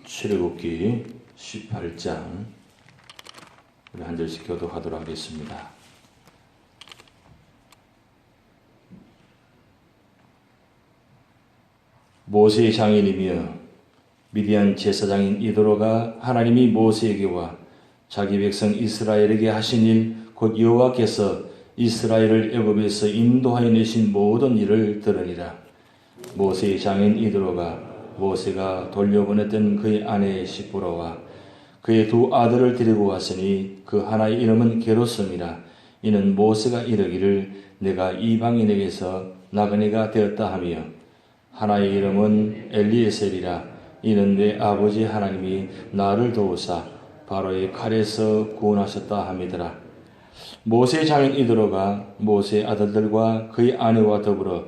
출애굽기 18장 우리 한 절씩 교도하도록 하겠습니다. 모세의 장인이며 미디안 제사장인 이도로가 하나님이 모세에게와 자기 백성 이스라엘에게 하신 일 곧 여호와께서 이스라엘을 애굽에서 인도하여 내신 모든 일을 들으니라. 모세의 장인 이도로가 모세가 돌려보냈던 그의 아내 시보라와 그의 두 아들을 데리고 왔으니 그 하나의 이름은 게르솜이라. 이는 모세가 이르기를 내가 이방인에게서 나그네가 되었다 하며 하나의 이름은 엘리에셀이라. 이는 내 아버지 하나님이 나를 도우사 바로의 칼에서 구원하셨다 함이더라. 모세의 장인 이도로가 모세의 아들들과 그의 아내와 더불어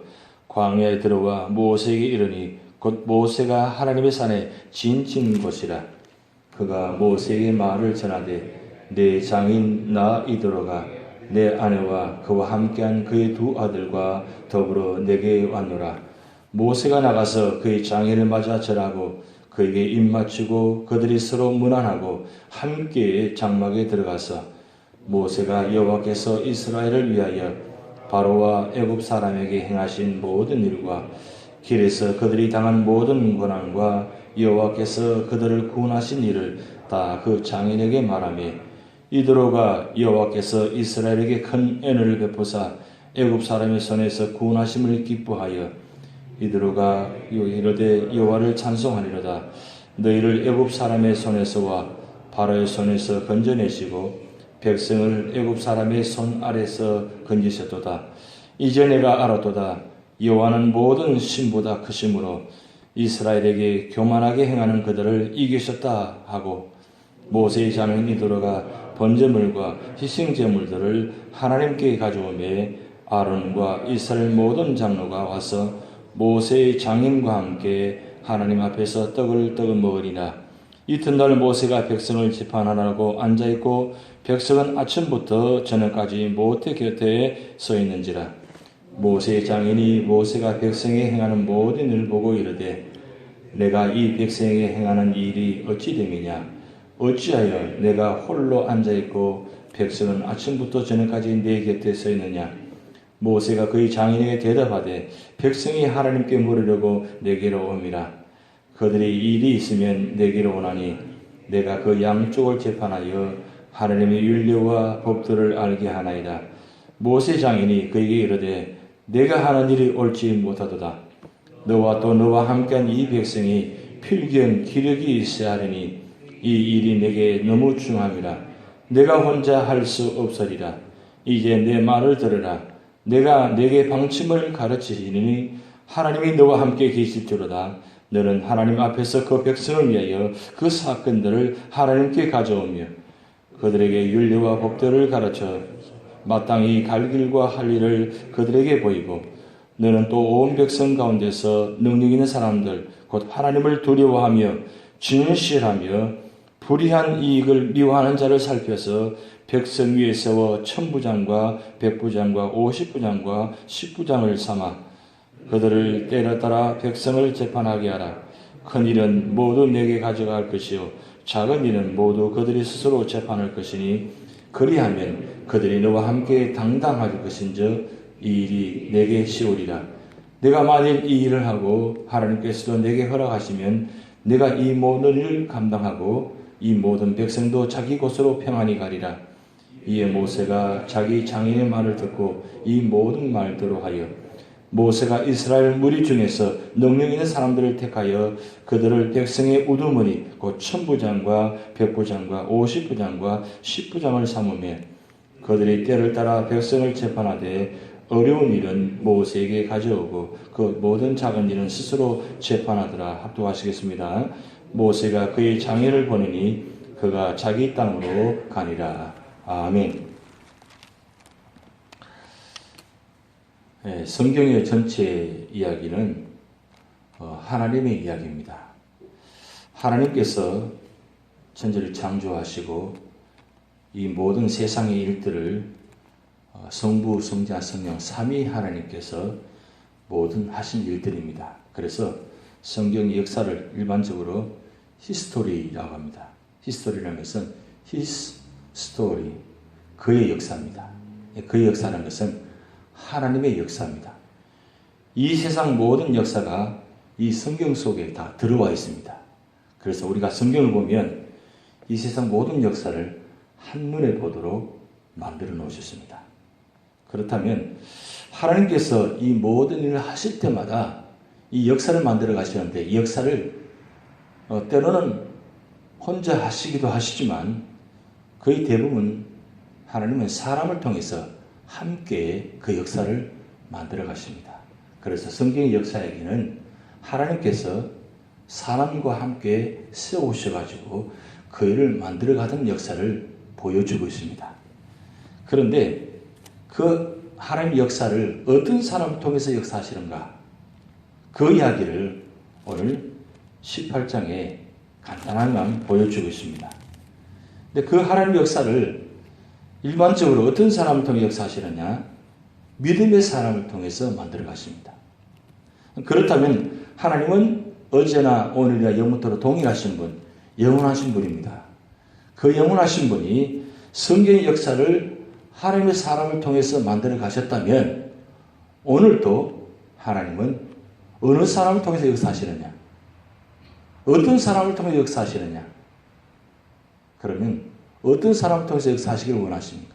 광야에 들어와 모세에게 이르니 곧 모세가 하나님의 산에 진친 곳이라. 그가 모세에게 말을 전하되 내 장인 나 이도로가 내 아내와 그와 함께한 그의 두 아들과 더불어 내게 왔노라. 모세가 나가서 그의 장인을 맞아 절하고 그에게 입맞추고 그들이 서로 문안하고 함께 장막에 들어가서 모세가 여호와께서 이스라엘을 위하여 바로와 애굽 사람에게 행하신 모든 일과 길에서 그들이 당한 모든 고난과 여호와께서 그들을 구원하신 일을 다 그 장인에게 말하며 이도로가 여호와께서 이스라엘에게 큰 은혜를 베푸사 애굽 사람의 손에서 구원하심을 기뻐하여 이도로가 이르되 여호와를 찬송하리로다. 너희를 애굽 사람의 손에서와 바로의 손에서 건져내시고 백성을 애굽 사람의 손 아래서 건지셨도다. 이제 내가 알았도다. 여호와는 모든 신보다 크심으로 이스라엘에게 교만하게 행하는 그들을 이기셨다 하고 모세의 장인 이도로가 번제물과 희생제물들을 하나님께 가져오매 아론과 이스라엘 모든 장로가 와서 모세의 장인과 함께 하나님 앞에서 떡을 먹으리라. 이튿날 모세가 백성을 재판하라고 앉아있고 백성은 아침부터 저녁까지 모태 곁에 서 있는지라. 모세의 장인이 모세가 백성에 행하는 모든 일을 보고 이르되 내가 이 백성에게 행하는 일이 어찌 됨이냐. 어찌하여 내가 홀로 앉아있고 백성은 아침부터 저녁까지 내 곁에 서 있느냐. 모세가 그의 장인에게 대답하되 백성이 하나님께 물으려고 내게로 옴이라. 그들이 일이 있으면 내게로 오나니 내가 그 양쪽을 재판하여 하나님의 율례와 법도를 알게 하나이다. 모세 장인이 그에게 이르되 내가 하는 일이 옳지 못하도다. 너와 또 너와 함께한 이 백성이 필경 기력이 있어야 하리니 이 일이 내게 너무 중함이라. 내가 혼자 할 수 없으리라. 이제 내 말을 들으라. 내가 내게 방침을 가르치시니 하나님이 너와 함께 계실지로다. 너는 하나님 앞에서 그 백성을 위하여 그 사건들을 하나님께 가져오며 그들에게 율례와 법도를 가르쳐 마땅히 갈 길과 할 일을 그들에게 보이고 너는 또 온 백성 가운데서 능력 있는 사람들 곧 하나님을 두려워하며 진실하며 불의한 이익을 미워하는 자를 살펴서 백성 위에 세워 천부장과 백부장과 오십부장과 십부장을 삼아 그들을 때려 따라 백성을 재판하게 하라. 큰 일은 모두 내게 가져갈 것이요 작은 일은 모두 그들이 스스로 재판할 것이니 그리하면 그들이 너와 함께 당당할 것인즉 이 일이 내게 쉬우리라. 내가 만일 이 일을 하고 하나님께서도 내게 허락하시면 내가 이 모든 일을 감당하고 이 모든 백성도 자기 곳으로 평안히 가리라. 이에 모세가 자기 장인의 말을 듣고 이 모든 말대로 하여 모세가 이스라엘 무리 중에서 능력 있는 사람들을 택하여 그들을 백성의 우두머니 곧 천부장과 백부장과 오십부장과 십부장을 삼으며 그들이 때를 따라 백성을 재판하되 어려운 일은 모세에게 가져오고 그 모든 작은 일은 스스로 재판하더라. 합독하시겠습니다. 모세가 그의 장인을 보내니 그가 자기 땅으로 가니라. 아멘. 성경의 전체 이야기는 하나님의 이야기입니다. 하나님께서 천지를 창조하시고 이 모든 세상의 일들을 성부, 성자, 성령, 삼위 하나님께서 모든 하신 일들입니다. 그래서 성경의 역사를 일반적으로 히스토리라고 합니다. 히스토리라는 것은 his story, 그의 역사입니다. 그의 역사라는 것은 하나님의 역사입니다. 이 세상 모든 역사가 이 성경 속에 다 들어와 있습니다. 그래서 우리가 성경을 보면 이 세상 모든 역사를 한눈에 보도록 만들어 놓으셨습니다. 그렇다면 하나님께서 이 모든 일을 하실 때마다 이 역사를 만들어 가시는데 이 역사를 때로는 혼자 하시기도 하시지만 거의 대부분 하나님은 사람을 통해서 함께 그 역사를 만들어 가십니다. 그래서 성경의 역사에게는 하나님께서 사람과 함께 세우셔가지고 그 일을 만들어 가던 역사를 보여주고 있습니다. 그런데 그 하나님의 역사를 어떤 사람을 통해서 역사하시는가? 그 이야기를 오늘 18장에 간단하게만 보여주고 있습니다. 근데 그 하나님의 역사를 일반적으로 어떤 사람을 통해 역사하시느냐? 믿음의 사람을 통해서 만들어 가십니다. 그렇다면 하나님은 어제나 오늘이나 영원토록 동일하신 분, 영원하신 분입니다. 그 영원하신 분이 성경의 역사를 하나님의 사람을 통해서 만들어 가셨다면 오늘도 하나님은 어느 사람을 통해서 역사하시느냐? 어떤 사람을 통해서 역사하시느냐? 그러면 어떤 사람을 통해서 역사하시기를 원하십니까?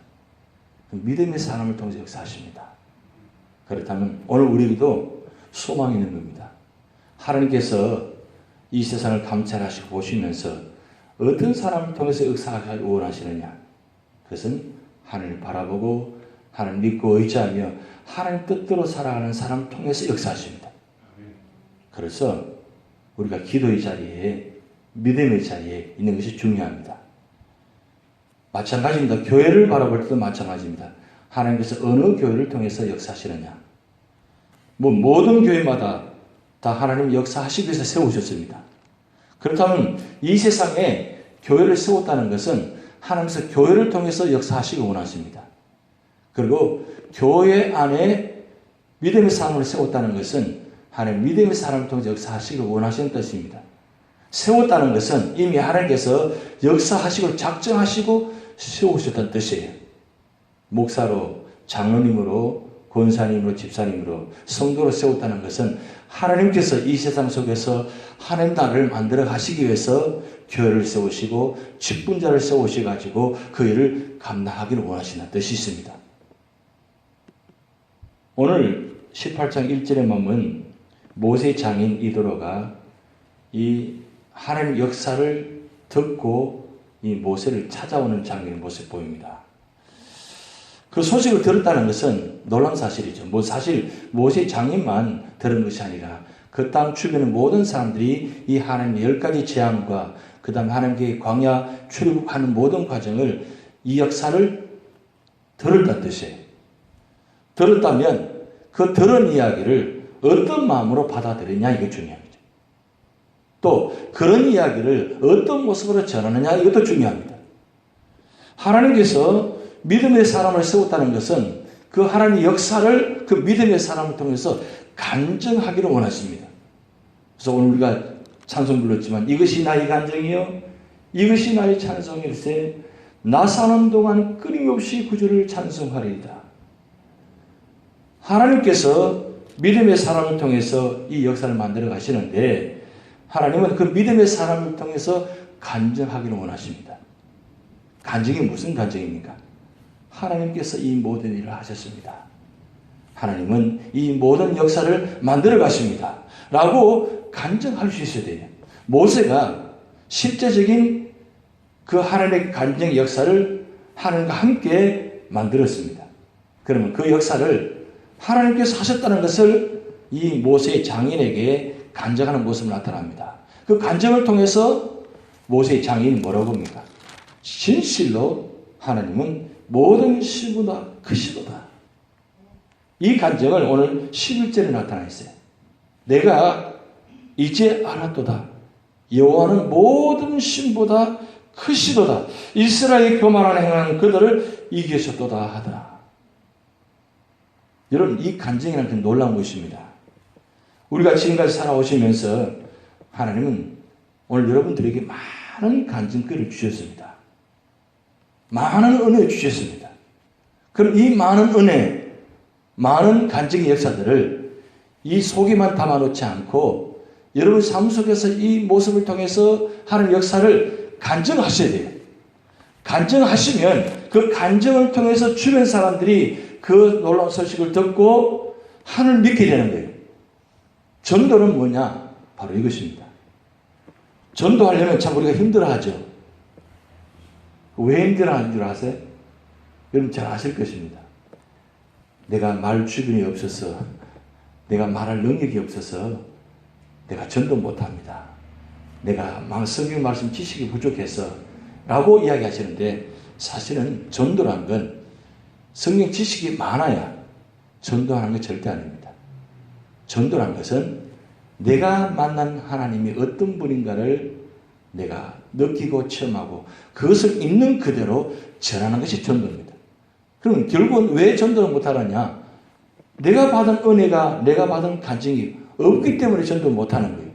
믿음의 사람을 통해서 역사하십니다. 그렇다면 오늘 우리에게도 소망이 있는 겁니다. 하나님께서 이 세상을 감찰하시고 보시면서 어떤 사람을 통해서 역사하기를 원하시느냐? 그것은 하나님을 바라보고 하나님 믿고 의지하며 하나님 뜻대로 살아가는 사람을 통해서 역사하십니다. 그래서 우리가 기도의 자리에 믿음의 자리에 있는 것이 중요합니다. 마찬가지입니다. 교회를 바라볼 때도 마찬가지입니다. 하나님께서 어느 교회를 통해서 역사하시느냐? 모든 교회마다 다 하나님 역사하시기 위해서 세우셨습니다. 그렇다면 이 세상에 교회를 세웠다는 것은 하나님께서 교회를 통해서 역사하시기 원하십니다. 그리고 교회 안에 믿음의 사람을 세웠다는 것은 하나님 믿음의 사람을 통해서 역사하시기 원하시는 뜻입니다. 세웠다는 것은 이미 하나님께서 역사하시고 작정하시고 세우셨다는 뜻이에요. 목사로, 장로님으로, 권사님으로, 집사님으로, 성도로 세웠다는 것은 하나님께서 이 세상 속에서 하나님 나라를 만들어 가시기 위해서 교회를 세우시고 직분자를 세우셔가지고 그 일을 감당하기를 원하시는 뜻이 있습니다. 오늘 18장 1절에 보면 모세의 장인 이도로가 이 하나님 역사를 듣고 이 모세를 찾아오는 장면의 모습 보입니다. 그 소식을 들었다는 것은 놀라운 사실이죠. 사실 모세의 장인만 들은 것이 아니라 그 땅 주변의 모든 사람들이 이 하나님의 10가지 재앙과 그 다음 하나님께 광야 출애굽하는 모든 과정을 이 역사를 들었다는 뜻이에요. 들었다면 그 들은 이야기를 어떤 마음으로 받아들이냐 이게 중요합니다. 또 그런 이야기를 어떤 모습으로 전하느냐 이것도 중요합니다. 하나님께서 믿음의 사람을 세웠다는 것은 그 하나님의 역사를 그 믿음의 사람을 통해서 간증하기를 원하십니다. 그래서 오늘 우리가 찬송 불렀지만 이것이 나의 간증이요 이것이 나의 찬송일세 나 사는 동안 끊임없이 구주를 찬송하리이다. 하나님께서 믿음의 사람을 통해서 이 역사를 만들어 가시는데 하나님은 그 믿음의 사람을 통해서 간증하기를 원하십니다. 간증이 무슨 간증입니까? 하나님께서 이 모든 일을 하셨습니다. 하나님은 이 모든 역사를 만들어 가십니다. 라고 간증할 수 있어야 돼요. 모세가 실제적인 그 하나님의 간증 역사를 하나님과 함께 만들었습니다. 그러면 그 역사를 하나님께서 하셨다는 것을 이 모세의 장인에게 간증하는 모습이 나타납니다. 그 간증을 통해서 모세의 장인이 뭐라고 합니까? 진실로 하나님은 모든 시보다 크시도다. 이 간증을 오늘 11절에 나타나 있어요. 내가 이제 알았도다. 여호와는 모든 신보다 크시도다. 이스라엘의 교만한 행하는 그들을 이기셨도다 하더라. 여러분 이 간증이라는 게 놀라운 것입니다. 우리가 지금까지 살아오시면서 하나님은 오늘 여러분들에게 많은 간증거리를 주셨습니다. 많은 은혜 주셨습니다. 그럼 이 많은 은혜, 많은 간증의 역사들을 이 속에만 담아놓지 않고 여러분 삶 속에서 이 모습을 통해서 하는 역사를 간증하셔야 돼요. 간증하시면 그 간증을 통해서 주변 사람들이 그 놀라운 소식을 듣고 하나님을 믿게 되는 거예요. 전도는 뭐냐? 바로 이것입니다. 전도하려면 참 우리가 힘들어하죠. 왜 힘들어하는 줄 아세요? 여러분 잘 아실 것입니다. 내가 말 주변이 없어서, 내가 말할 능력이 없어서 내가 전도 못합니다. 내가 성경 말씀 지식이 부족해서 라고 이야기하시는데, 사실은 전도란 건 성경 지식이 많아야 전도하는 건 절대 아닙니다. 전도란 것은 내가 만난 하나님이 어떤 분인가를 내가 느끼고 체험하고 그것을 있는 그대로 전하는 것이 전도입니다. 그럼 결국은 왜 전도를 못하느냐? 내가 받은 은혜가, 내가 받은 간증이 없기 때문에 전도를 못하는 거예요.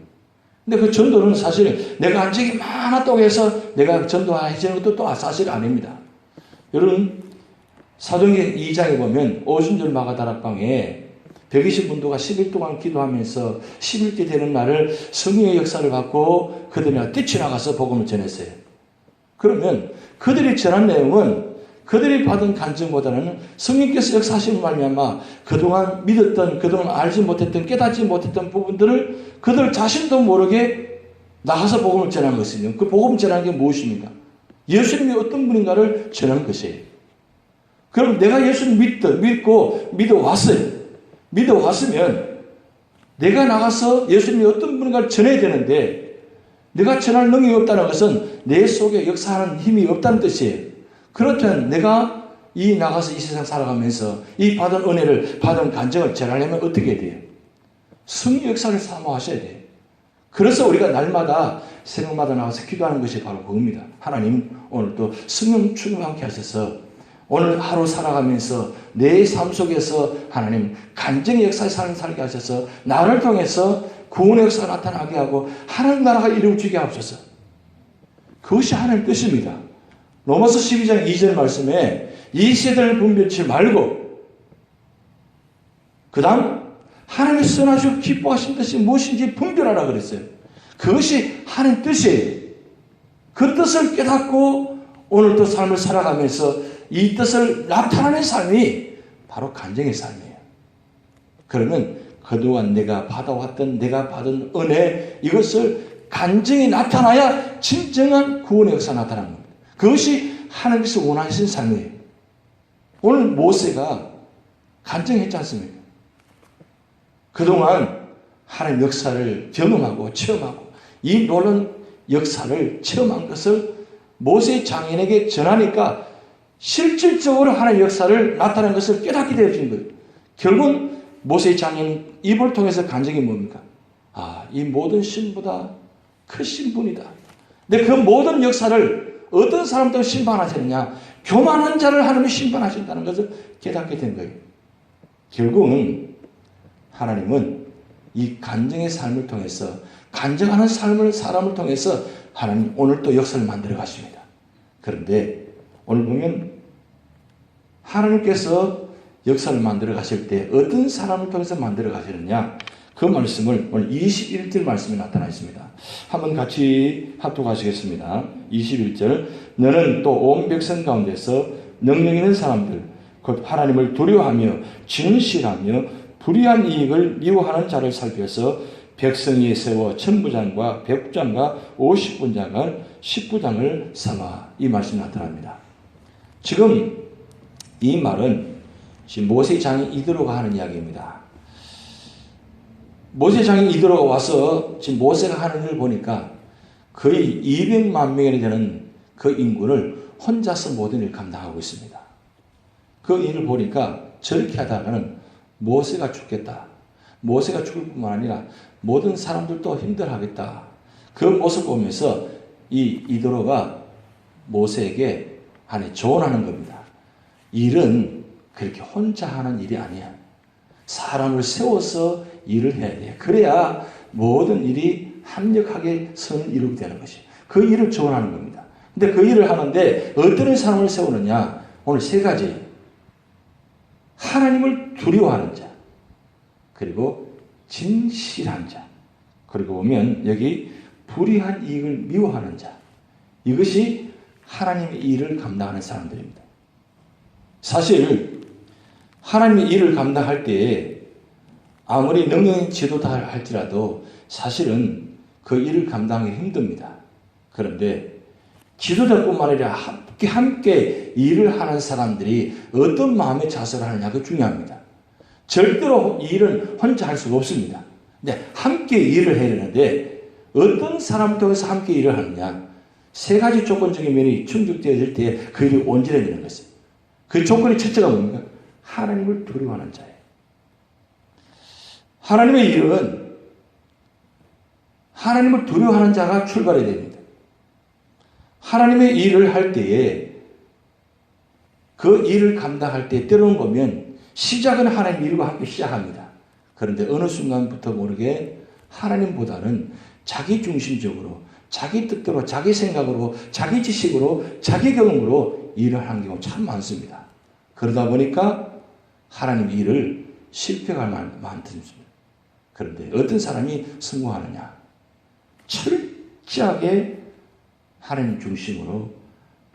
근데 그 전도는 사실 내가 간증이 많았다고 해서 내가 전도해주는 것도 또 사실 아닙니다. 여러분, 사도행전 2장에 보면 오순절 마가다락방에 120분도가 10일 동안 기도하면서 10일째 되는 날을 성령의 역사를 받고 그들이 뛰쳐나가서 복음을 전했어요. 그러면 그들이 전한 내용은 그들이 받은 간증보다는 성령께서 역사하시는 말미암아 그동안 믿었던, 그동안 알지 못했던, 깨닫지 못했던 부분들을 그들 자신도 모르게 나가서 복음을 전한 것이며, 그 복음 전하는 게 무엇입니까? 예수님이 어떤 분인가를 전하는 것이에요. 그럼 내가 예수님 믿고 믿어왔어요. 믿어왔으면 내가 나가서 예수님이 어떤 분인가를 전해야 되는데, 내가 전할 능력이 없다는 것은 내 속에 역사하는 힘이 없다는 뜻이에요. 그렇다면 내가 나가서 이 세상 살아가면서 이 받은 은혜를, 받은 간증을 전하려면 어떻게 해야 돼요? 성령 역사를 사모하셔야 돼요. 그래서 우리가 날마다 새벽마다 나와서 기도하는 것이 바로 그겁니다. 하나님, 오늘 또 성령 충만케 하셔서 오늘 하루 살아가면서 내 삶 속에서 하나님 간증의 역사에 살게 하셔서 나를 통해서 구원의 역사가 나타나게 하고 하나님 나라가 이루어지게 하옵소서. 그것이 하나님의 뜻입니다. 로마서 12장 2절 말씀에 이 세대를 분별치 말고, 그 다음 하나님의 선하시고 기뻐하신 뜻이 무엇인지 분별하라 그랬어요. 그것이 하나님의 뜻이에요. 그 뜻을 깨닫고 오늘 또 삶을 살아가면서 이 뜻을 나타내는 삶이 바로 간증의 삶이에요. 그러면 그동안 내가 받아왔던, 내가 받은 은혜, 이것을 간증이 나타나야 진정한 구원의 역사가 나타나는 겁니다. 그것이 하나님께서 원하시는 삶이에요. 오늘 모세가 간증했지 않습니까? 그동안 하나님 역사를 경험하고 체험하고 이 놀라운 역사를 체험한 것을 모세의 장인에게 전하니까 실질적으로 하나님의 역사를 나타낸 것을 깨닫게 되어진 거예요. 결국은 모세의 장인 입을 통해서 간증이 뭡니까? 이 모든 신보다 크신 분이다. 근데 그 모든 역사를 어떤 사람도 심판하시느냐? 교만한 자를 하나님이 심판하신다는 것을 깨닫게 된 거예요. 결국은 하나님은 이 간증의 삶을 통해서, 간증하는 사람을 통해서 하나님 오늘 또 역사를 만들어 가십니다. 그런데 오늘 보면 하나님께서 역사를 만들어 가실 때 어떤 사람을 통해서 만들어 가시느냐, 그 말씀을 오늘 21절 말씀에 나타나 있습니다. 한번 같이 합독하시겠습니다. 21절, 너는 또 온 백성 가운데서 능력 있는 사람들 곧 하나님을 두려워하며 진실하며 불의한 이익을 미워하는 자를 살펴서 백성이 세워 천부장과 백부장과 50분장을 10부장을 삼아, 이 말씀이 나타납니다. 지금 이 말은 지금 모세 장인 이드로가 하는 이야기입니다. 모세 장인 이드로가 와서 지금 모세가 하는 일을 보니까 거의 200만 명이 되는 그 인구를 혼자서 모든 일을 감당하고 있습니다. 그 일을 보니까 저렇게 하다가는 모세가 죽겠다. 모세가 죽을 뿐만 아니라 모든 사람들도 힘들어하겠다. 그 모습을 보면서 이 이드로가 모세에게 조언하는 겁니다. 일은 그렇게 혼자 하는 일이 아니야. 사람을 세워서 일을 해야 돼요. 그래야 모든 일이 합력하게 선을 이루게 되는 것이에요. 그 일을 지원하는 겁니다. 근데 그 일을 하는데 어떤 사람을 세우느냐? 오늘 세 가지. 하나님을 두려워하는 자, 그리고 진실한 자, 그리고 보면 여기 불의한 이익을 미워하는 자. 이것이 하나님의 일을 감당하는 사람들입니다. 사실 하나님의 일을 감당할 때에 아무리 능력인 지도다 할지라도 사실은 그 일을 감당하기 힘듭니다. 그런데 지도자뿐만 아니라 함께 일을 하는 사람들이 어떤 마음의 자세를 하느냐가 중요합니다. 절대로 이 일은 혼자 할 수가 없습니다. 근데 함께 일을 해야 되는데 어떤 사람을 통해서 함께 일을 하느냐? 세 가지 조건적인 면이 충족되어질 때 그 일이 온전해지는 것입니다. 그 조건이 첫째가 뭡니까? 하나님을 두려워하는 자예요. 하나님의 일은 하나님을 두려워하는 자가 출발해야 됩니다. 하나님의 일을 할 때에 그 일을 감당할 때 때로는 보면 시작은 하나님의 일과 함께 시작합니다. 그런데 어느 순간부터 모르게 하나님보다는 자기 중심적으로 자기 뜻대로 자기 생각으로 자기 지식으로 자기 경험으로 일을 하는 경우가 참 많습니다. 그러다 보니까 하나님의 일을 실패할 많습니다. 그런데 어떤 사람이 성공하느냐? 철저하게 하나님 중심으로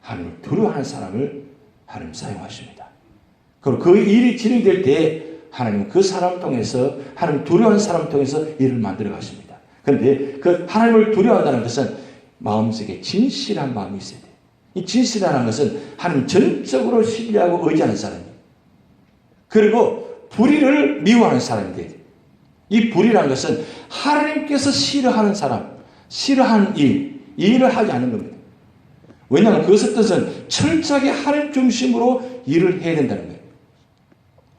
하나님을 두려워하는 사람을 하나님 사용하십니다. 그리고 그 일이 진행될 때 하나님은 그 사람을 통해서 하나님 두려워하는 사람을 통해서 일을 만들어 가십니다. 그런데 그 하나님을 두려워한다는 것은 마음속에 진실한 마음이 있어야 돼요. 이 진실이라는 것은 하나님 전적으로 신뢰하고 의지하는 사람이에요. 그리고 불의를 미워하는 사람이 돼야 돼요. 이 불의라는 것은 하나님께서 싫어하는 사람, 싫어하는 일, 이 일을 하지 않는 겁니다. 왜냐하면 그것의 뜻은 철저하게 하나님 중심으로 일을 해야 된다는 거예요.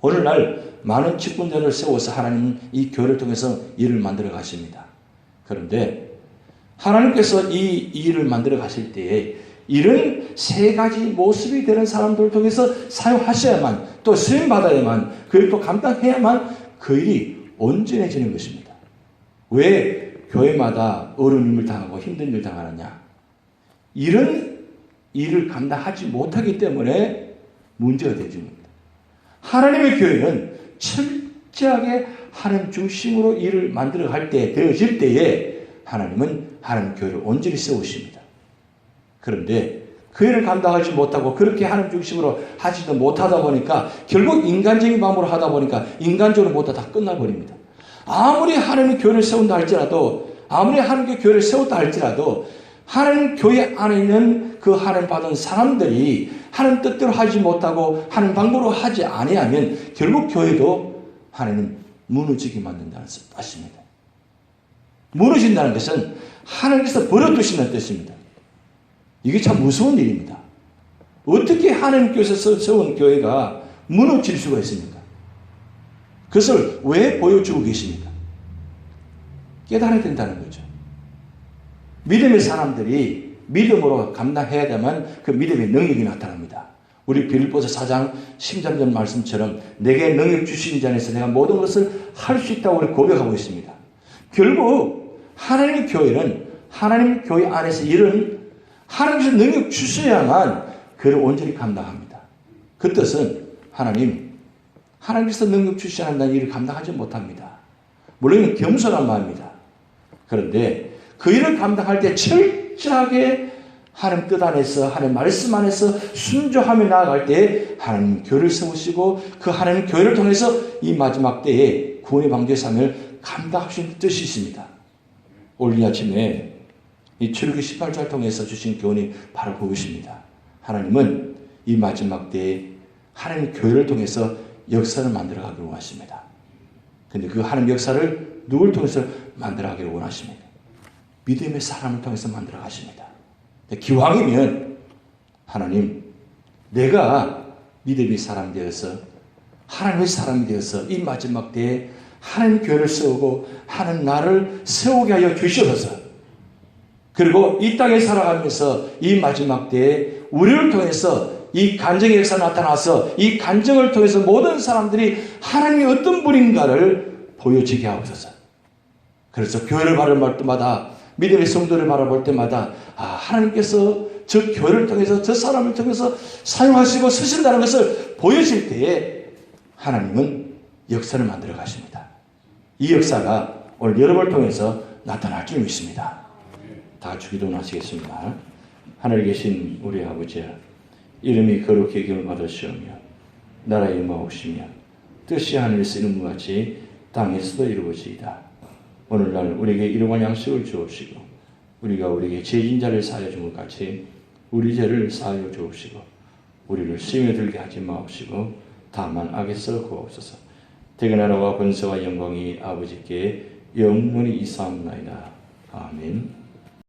오늘날 많은 직분자를 세워서 하나님은 이 교회를 통해서 일을 만들어 가십니다. 그런데 하나님께서 이 일을 만들어 가실 때에 이런 세 가지 모습이 되는 사람들을 통해서 사용하셔야만 또 수행받아야만 그 일을 또 감당해야만 그 일이 온전해지는 것입니다. 왜 교회마다 어려움을 당하고 힘든 일을 당하느냐? 이런 일을 감당하지 못하기 때문에 문제가 되는 겁니다. 하나님의 교회는 철저하게 하나님 중심으로 일을 만들어 갈 때, 되어질 때에 하나님은 하나님 교회를 온전히 세우십니다. 그런데 그 일을 감당하지 못하고 그렇게 하나님 중심으로 하지도 못하다 보니까 결국 인간적인 마음으로 하다 보니까 인간적으로 못하다 다 끝나버립니다. 아무리 하나님의 교회를 세운다 할지라도 아무리 하나님의 교회를 세웠다 할지라도 하나님 교회 안에 있는 그 하나님 받은 사람들이 하나님 뜻대로 하지 못하고 하나님 방법으로 하지 아니하면 결국 교회도 하나님 무너지게 만든다는 뜻입니다. 무너진다는 것은 하나님께서 버려두신다는 뜻입니다. 이게 참 무서운 일입니다. 어떻게 하나님께서 세운 교회가 무너질 수가 있습니까? 그것을 왜 보여주고 계십니까? 깨달아야 된다는 거죠. 믿음의 사람들이 믿음으로 감당해야 되면 그 믿음의 능력이 나타납니다. 우리 빌립보서 4장 13절 말씀처럼 내게 능력 주신 자 안에서 내가 모든 것을 할 수 있다고 우리 고백하고 있습니다. 결국 하나님의 교회는 하나님 교회 안에서 일은 하나님께서 능력 주셔야만 그를 온전히 감당합니다. 그 뜻은 하나님께서 능력 주셔야 한다는 일을 감당하지 못합니다. 물론 겸손한 마음입니다. 그런데 그 일을 감당할 때 철저하게 하나님 뜻 안에서 하나님 말씀 안에서 순종하며 나아갈 때 하나님 교회를 세우시고 그 하나님 교회를 통해서 이 마지막 때에 구원의 방주의 삶을 감당하시는 뜻이 있습니다. 오늘 이 아침에 이 출애굽기 18장을 통해서 주신 교훈이 바로 그것입니다. 하나님은 이 마지막 때에 하나님 교회를 통해서 역사를 만들어가기를 원하십니다. 그런데 그 하나님 역사를 누굴 통해서 만들어가기를 원하십니까? 믿음의 사람을 통해서 만들어 가십니다. 기왕이면 하나님, 내가 믿음의 사람이 되어서 하나님의 사람이 되어서 이 마지막 때에 하나님 교회를 세우고 하나님 나를 세우게 하여 주시옵소서. 그리고 이 땅에 살아가면서 이 마지막 때에 우리를 통해서 이 간증의 역사가 나타나서 이 간증을 통해서 모든 사람들이 하나님이 어떤 분인가를 보여지게 하옵소서. 그래서 교회를 바라볼 때마다, 믿음의 성도를 바라볼 때마다 하나님께서 저 교회를 통해서, 저 사람을 통해서 사용하시고 쓰신다는 것을 보여질 때에 하나님은 역사를 만들어 가십니다. 이 역사가 오늘 여러분을 통해서 나타날 줄 믿습니다. 다 같이 기도하시겠습니다. 하늘에 계신 우리 아버지, 이름이 거룩히 기름을 받으시오며 나라의 임하옵시며 뜻이 하늘에서 이룬 것 같이 땅에서도 이루어지이다. 오늘날 우리에게 일용할 양식을 주옵시고 우리가 우리에게 죄진 자를 사하여 준 것 같이 우리 죄를 사하여 주옵시고 우리를 시험에 들게 하지 마옵시고 다만 악에서 구하옵소서. 대개 나라와 권세와 영광이 아버지께 영원히 이사옵나이다. 아멘.